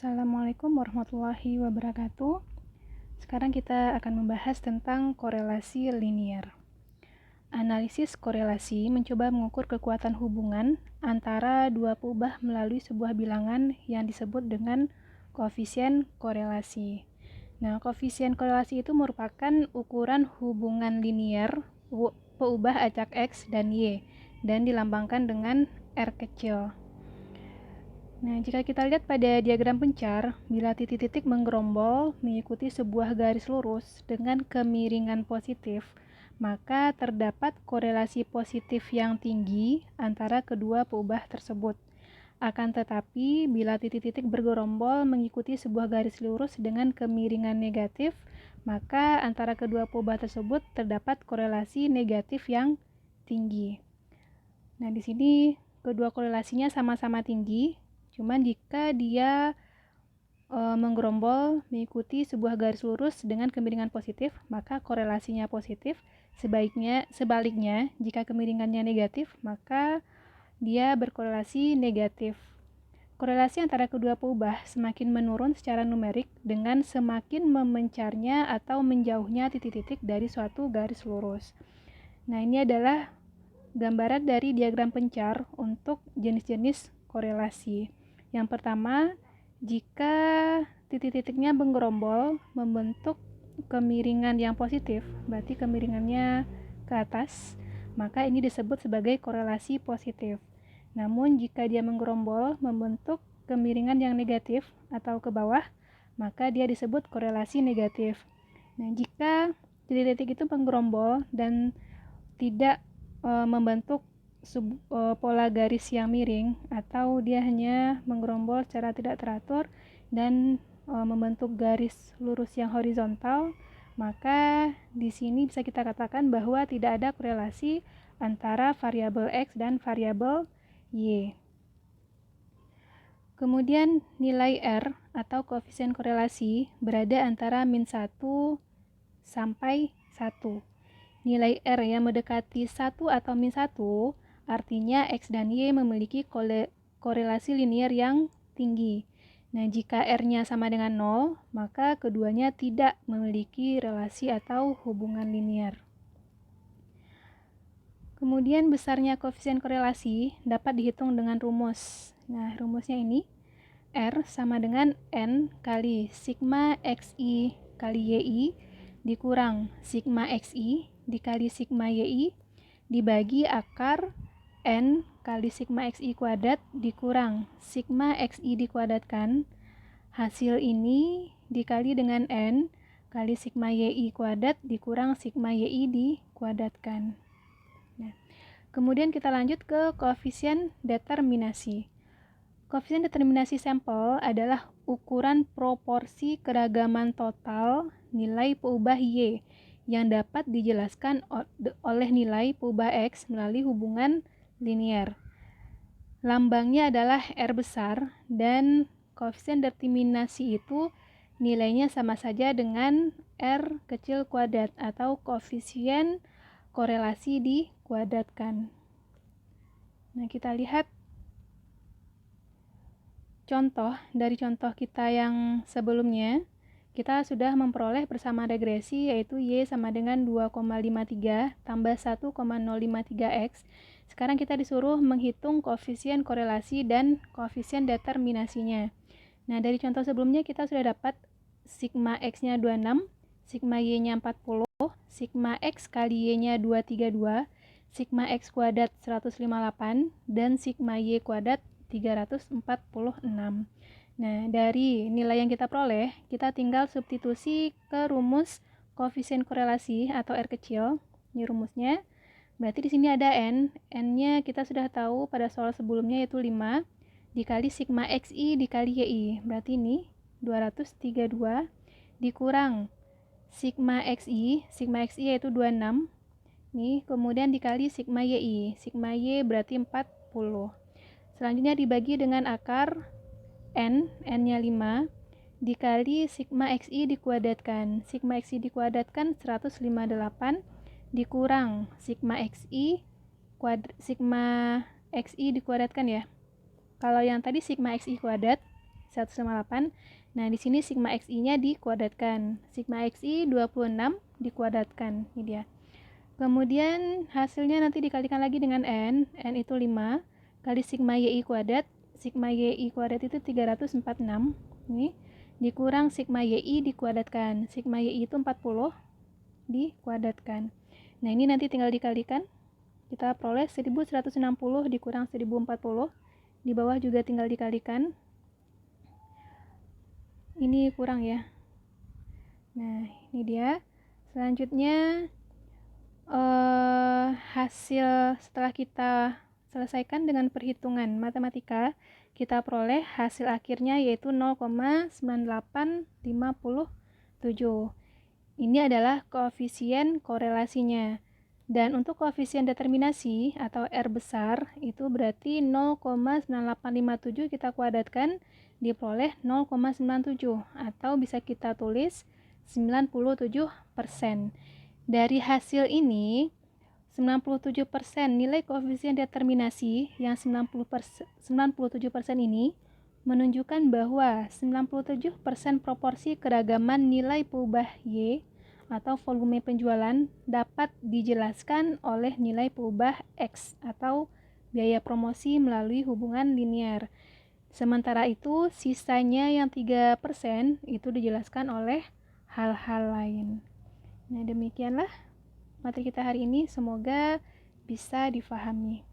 Assalamualaikum warahmatullahi wabarakatuh. Sekarang kita akan membahas tentang korelasi linier. Analisis korelasi mencoba mengukur kekuatan hubungan antara dua peubah melalui sebuah bilangan yang disebut dengan koefisien korelasi. Nah, koefisien korelasi itu merupakan ukuran hubungan linier peubah acak X dan Y dan dilambangkan dengan R kecil. Nah, jika kita lihat pada diagram pencar, bila titik-titik menggerombol mengikuti sebuah garis lurus dengan kemiringan positif, maka terdapat korelasi positif yang tinggi antara kedua peubah tersebut. Akan tetapi, bila titik-titik bergerombol mengikuti sebuah garis lurus dengan kemiringan negatif, maka antara kedua peubah tersebut terdapat korelasi negatif yang tinggi. Nah, di sini kedua korelasinya sama-sama tinggi. Cuman jika dia menggerombol mengikuti sebuah garis lurus dengan kemiringan positif, maka korelasinya positif. Sebaliknya, jika kemiringannya negatif, maka dia berkorelasi negatif. Korelasi antara kedua peubah semakin menurun secara numerik dengan semakin memencarnya atau menjauhnya titik-titik dari suatu garis lurus. Nah, ini adalah gambaran dari diagram pencar untuk jenis-jenis korelasi. Yang pertama, jika titik-titiknya menggerombol membentuk kemiringan yang positif, berarti kemiringannya ke atas, maka ini disebut sebagai korelasi positif. Namun jika dia menggerombol membentuk kemiringan yang negatif atau ke bawah, maka dia disebut korelasi negatif. Nah, jika titik-titik itu menggerombol dan tidak membentuk pola garis yang miring, atau dia hanya menggerombol secara tidak teratur dan membentuk garis lurus yang horizontal, maka di sini bisa kita katakan bahwa tidak ada korelasi antara variabel X dan variabel Y. Kemudian nilai R atau koefisien korelasi berada antara min 1 sampai 1. Nilai R yang mendekati 1 atau min 1 artinya X dan Y memiliki korelasi linier yang tinggi. Nah, jika R-nya sama dengan 0, maka keduanya tidak memiliki relasi atau hubungan linier. Kemudian besarnya koefisien korelasi dapat dihitung dengan rumus. Nah, rumusnya ini R sama dengan N kali sigma XI kali YI dikurang sigma XI dikali sigma YI dibagi akar N kali sigma XI kuadrat dikurang sigma XI dikuadratkan. Hasil ini dikali dengan N kali sigma YI kuadrat dikurang sigma YI dikuadratkan. Nah, kemudian kita lanjut ke koefisien determinasi. Koefisien determinasi sampel adalah ukuran proporsi keragaman total nilai peubah Y yang dapat dijelaskan oleh nilai peubah X melalui hubungan linier. Lambangnya adalah R besar dan koefisien determinasi itu nilainya sama saja dengan R kecil kuadrat atau koefisien korelasi dikuadratkan. Nah, kita lihat contoh dari contoh kita yang sebelumnya. Kita sudah memperoleh persamaan regresi yaitu Y sama dengan 2,53 tambah 1,053X. Sekarang kita disuruh menghitung koefisien korelasi dan koefisien determinasinya. Nah, dari contoh sebelumnya kita sudah dapat sigma X-nya 26, sigma Y-nya 40, sigma X kali Y-nya 232, sigma X kuadrat 158, dan sigma Y kuadrat 346. Nah, dari nilai yang kita peroleh, kita tinggal substitusi ke rumus koefisien korelasi atau R kecil. Ini rumusnya. Berarti di sini ada N. N-nya kita sudah tahu pada soal sebelumnya yaitu 5 dikali sigma XI dikali YI. Berarti ini 232 dikurang sigma XI yaitu 26. Nih, kemudian dikali sigma YI. Sigma Y berarti 40. Selanjutnya dibagi dengan akar N-nya 5 dikali sigma XI dikuadratkan. Sigma XI dikuadratkan 158 dikurang sigma XI dikuadratkan ya. Kalau yang tadi sigma XI kuadrat, 1/8. Nah, di sini sigma XI-nya dikuadratkan. Sigma XI 26 dikuadratkan. Ini dia. Kemudian hasilnya nanti dikalikan lagi dengan N itu 5, kali sigma YI kuadrat. Sigma YI kuadrat itu 346. Ini dikurang sigma YI dikuadratkan. Sigma YI itu 40 dikuadratkan. Nah, ini nanti tinggal dikalikan. Kita peroleh 1160 dikurang 1040. Di bawah juga tinggal dikalikan. Ini kurang ya. Nah, ini dia. Selanjutnya hasil setelah kita selesaikan dengan perhitungan matematika, kita peroleh hasil akhirnya yaitu 0,9857. Ini adalah koefisien korelasinya. Dan untuk koefisien determinasi atau R besar itu berarti 0,9857 kita kuadratkan diperoleh 0,97 atau bisa kita tulis 97%. Dari hasil ini 97% nilai koefisien determinasi yang 97% ini menunjukkan bahwa 97% proporsi keragaman nilai peubah Y atau volume penjualan dapat dijelaskan oleh nilai peubah X atau biaya promosi melalui hubungan linear. Sementara itu, sisanya yang 3% itu dijelaskan oleh hal-hal lain. Nah, demikianlah materi kita hari ini. Semoga bisa difahami.